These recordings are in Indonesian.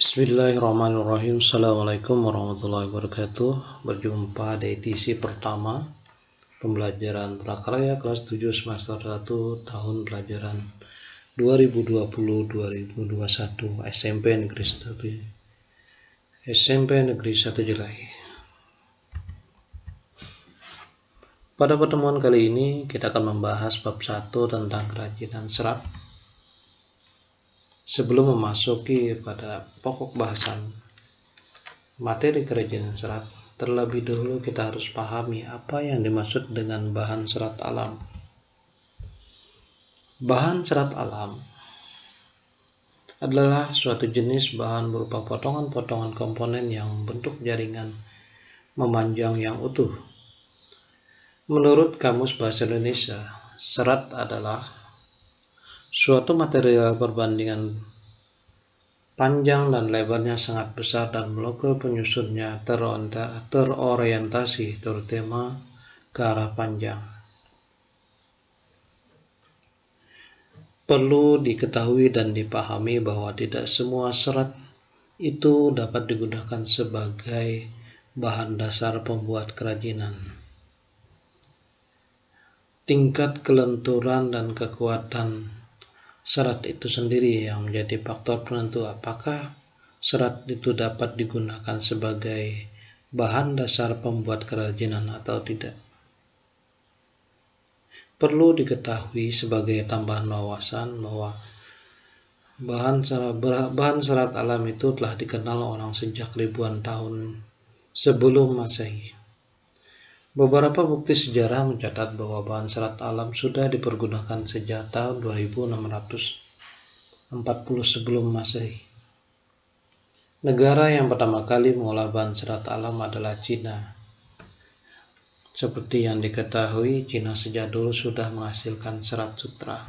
Bismillahirrahmanirrahim. Assalamualaikum warahmatullahi wabarakatuh. Berjumpa di edisi pertama pembelajaran prakarya kelas 7 semester 1 tahun pelajaran 2020-2021 SMP Negeri 1 Jelai. Pada pertemuan kali ini kita akan membahas bab 1 tentang kerajinan serat. Sebelum memasuki pada pokok bahasan materi kerajinan serat, terlebih dahulu kita harus pahami apa yang dimaksud dengan bahan serat alam. Bahan serat alam adalah suatu jenis bahan berupa potongan-potongan komponen yang bentuk jaringan memanjang yang utuh. Menurut Kamus Bahasa Indonesia, serat adalah suatu material perbandingan panjang dan lebarnya sangat besar dan molekul penyusunnya terorientasi terutama ke arah panjang. Perlu diketahui dan dipahami bahwa tidak semua serat itu dapat digunakan sebagai bahan dasar pembuat kerajinan. Tingkat kelenturan dan kekuatan serat itu sendiri yang menjadi faktor penentu apakah serat itu dapat digunakan sebagai bahan dasar pembuat kerajinan atau tidak. Perlu diketahui sebagai tambahan wawasan bahwa bahan serat alam itu telah dikenal orang sejak ribuan tahun sebelum Masehi. Beberapa bukti sejarah mencatat bahwa bahan serat alam sudah dipergunakan sejak tahun 2640 sebelum Masehi. Negara yang pertama kali mengolah bahan serat alam adalah Cina. Seperti yang diketahui, Cina sejak dulu sudah menghasilkan serat sutra.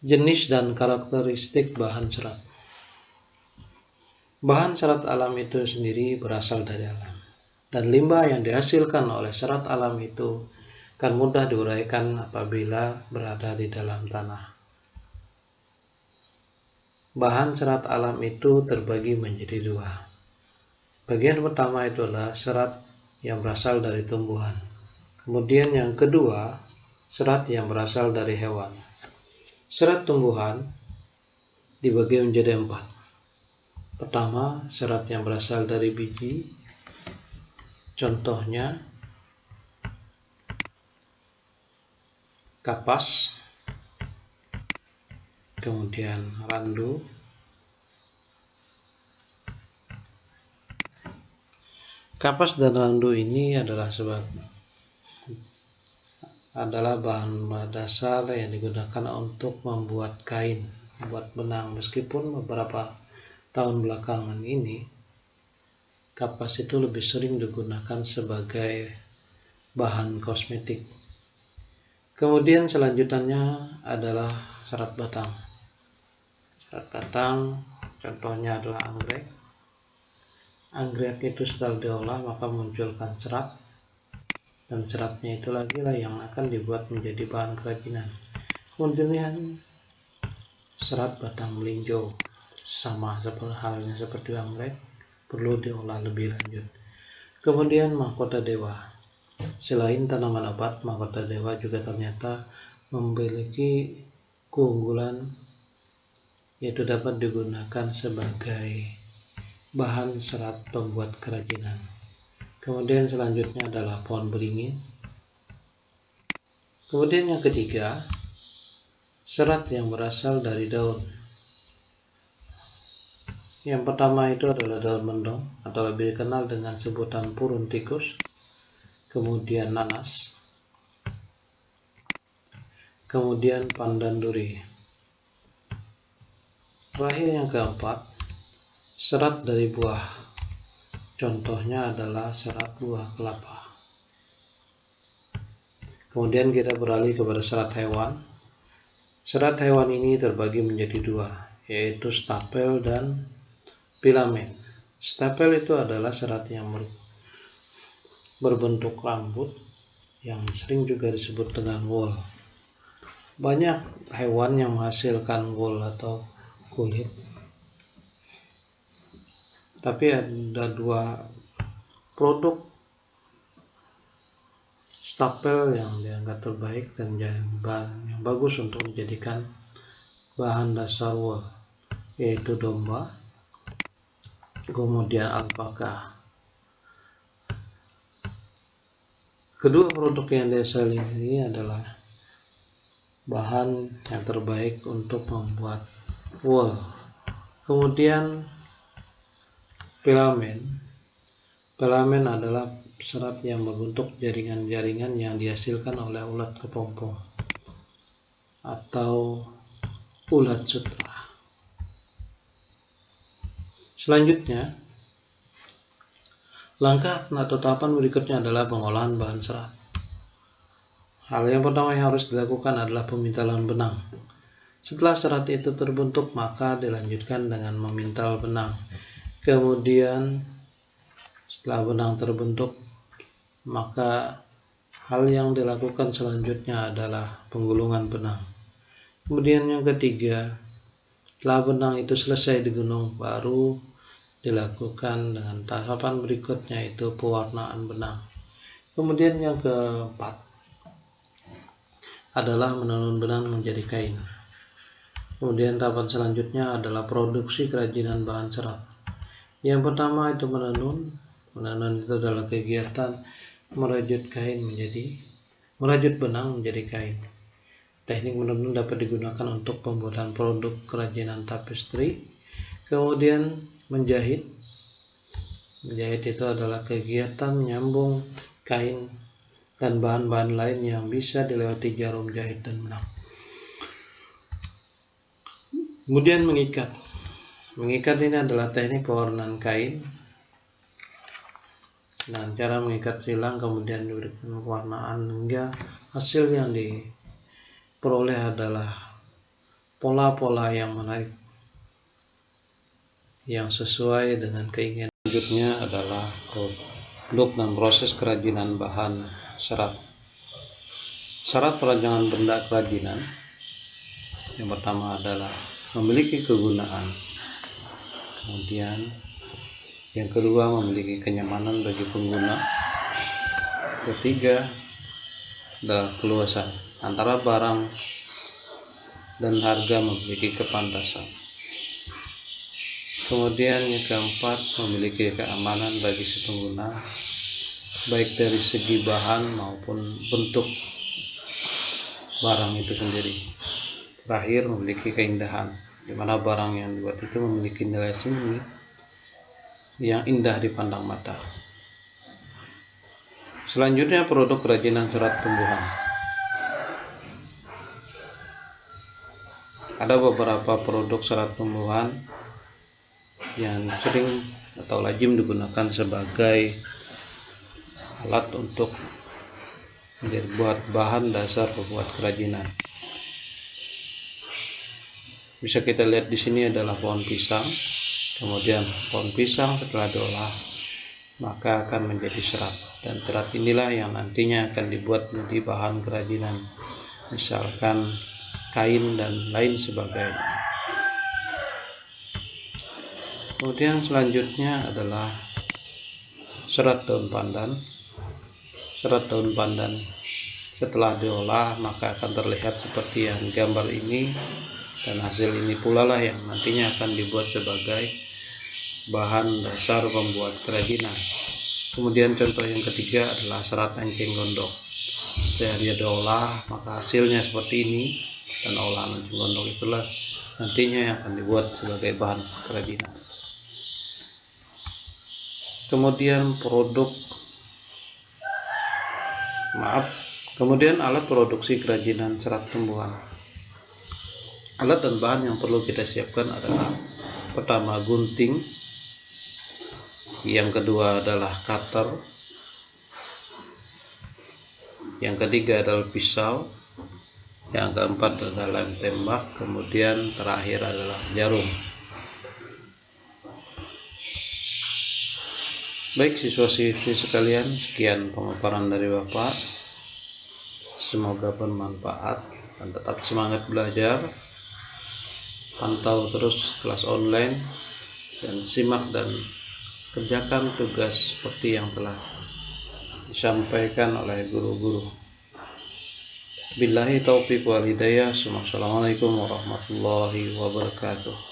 Jenis dan karakteristik bahan serat. Bahan serat alam itu sendiri berasal dari alam. Dan limbah yang dihasilkan oleh serat alam itu akan mudah diuraikan apabila berada di dalam tanah. Bahan serat alam itu terbagi menjadi dua. Bagian pertama itu adalah serat yang berasal dari tumbuhan. Kemudian yang kedua, serat yang berasal dari hewan. Serat tumbuhan dibagi menjadi 4. Pertama, serat yang berasal dari biji. Contohnya kapas, kemudian randu, kapas dan randu ini adalah bahan dasar yang digunakan untuk membuat kain, membuat benang. Meskipun beberapa tahun belakangan ini kapas itu lebih sering digunakan sebagai bahan kosmetik. Kemudian selanjutnya adalah serat batang. Serat batang contohnya adalah anggrek. Anggrek itu setelah diolah maka munculkan serat, dan seratnya itu lagi lah yang akan dibuat menjadi bahan kerajinan. Kemudian serat batang melinjo, sama halnya seperti anggrek, perlu diolah lebih lanjut. Kemudian mahkota dewa. Selain tanaman obat, mahkota dewa juga ternyata memiliki keunggulan, yaitu dapat digunakan sebagai bahan serat pembuat kerajinan. Kemudian selanjutnya adalah pohon beringin. Kemudian yang ketiga, serat yang berasal dari daun. Yang pertama itu adalah daun mendong atau lebih dikenal dengan sebutan purun tikus, kemudian nanas, kemudian pandan duri. Terakhir yang keempat, serat dari buah. Contohnya adalah serat buah kelapa. Kemudian kita beralih kepada serat hewan. Serat hewan ini terbagi menjadi dua, yaitu stapel dan filamen. Stapel itu adalah serat yang berbentuk rambut yang sering juga disebut dengan wool. Banyak hewan yang menghasilkan wool atau kulit Tapi ada dua produk stapel yang dianggap terbaik dan bahan yang bagus untuk dijadikan bahan dasar wool, yaitu domba, kemudian alpaka. Kedua produk yang saya lihat ini adalah bahan yang terbaik untuk membuat wool. Kemudian filamen adalah serat yang berbentuk jaringan-jaringan yang dihasilkan oleh ulat kepompong atau ulat sutra. Selanjutnya, langkah atau tahapan berikutnya adalah pengolahan bahan serat. Hal yang pertama yang harus dilakukan adalah pemintalan benang. Setelah serat itu terbentuk, maka dilanjutkan dengan memintal benang. Kemudian setelah benang terbentuk, maka hal yang dilakukan selanjutnya adalah penggulungan benang. Kemudian yang ketiga, setelah benang itu selesai digulung, baru dilakukan dengan tahapan berikutnya, yaitu pewarnaan benang. Kemudian yang keempat adalah menenun benang menjadi kain. Kemudian tahapan selanjutnya adalah produksi kerajinan bahan serat. Yang pertama itu menenun. Menenun itu adalah kegiatan merajut benang menjadi kain. Teknik menenun dapat digunakan untuk pembuatan produk kerajinan tapestry. Kemudian menjahit itu adalah kegiatan menyambung kain dan bahan-bahan lain yang bisa dilewati jarum jahit dan benang. Kemudian mengikat ini adalah teknik pewarnaan kain. Nah, cara mengikat silang kemudian diberikan pewarnaan hingga hasil yang diperoleh adalah pola-pola yang menarik yang sesuai dengan keinginan. Selanjutnya adalah produk dan proses kerajinan bahan serat. Syarat perancangan benda kerajinan yang pertama adalah memiliki kegunaan. Kemudian yang kedua, memiliki kenyamanan bagi pengguna. Ketiga adalah keluasan antara barang dan harga, memiliki kepantasan. Kemudian yang keempat, memiliki keamanan bagi si pengguna, baik dari segi bahan maupun bentuk barang itu sendiri. Terakhir, memiliki keindahan, di mana barang yang dibuat itu memiliki nilai seni yang indah dipandang mata. Selanjutnya, produk kerajinan serat tumbuhan. Ada beberapa produk serat tumbuhan yang sering atau lazim digunakan sebagai alat untuk membuat bahan dasar pembuat kerajinan. Bisa kita lihat di sini adalah pohon pisang. Kemudian pohon pisang setelah diolah maka akan menjadi serat, dan serat inilah yang nantinya akan dibuat menjadi bahan kerajinan, misalkan kain dan lain sebagainya. Kemudian selanjutnya adalah serat daun pandan. Serat daun pandan setelah diolah maka akan terlihat seperti yang gambar ini, dan hasil ini pula lah yang nantinya akan dibuat sebagai bahan dasar pembuat kerajinan. Kemudian contoh yang ketiga adalah serat enceng gondok. Setelah dia diolah maka hasilnya seperti ini, dan olahan enceng gondok itulah nantinya yang akan dibuat sebagai bahan kerajinan. Kemudian alat produksi kerajinan serat tumbuhan. Alat dan bahan yang perlu kita siapkan adalah pertama gunting, yang kedua adalah cutter, yang ketiga adalah pisau, yang keempat adalah lem tembak, kemudian terakhir adalah jarum. Baik siswa-siswi sekalian, sekian pemaparan dari Bapak. Semoga bermanfaat dan tetap semangat belajar. Pantau terus kelas online dan simak dan kerjakan tugas seperti yang telah disampaikan oleh guru-guru. Billahi taufiq wal hidayah. Assalamualaikum warahmatullahi wabarakatuh.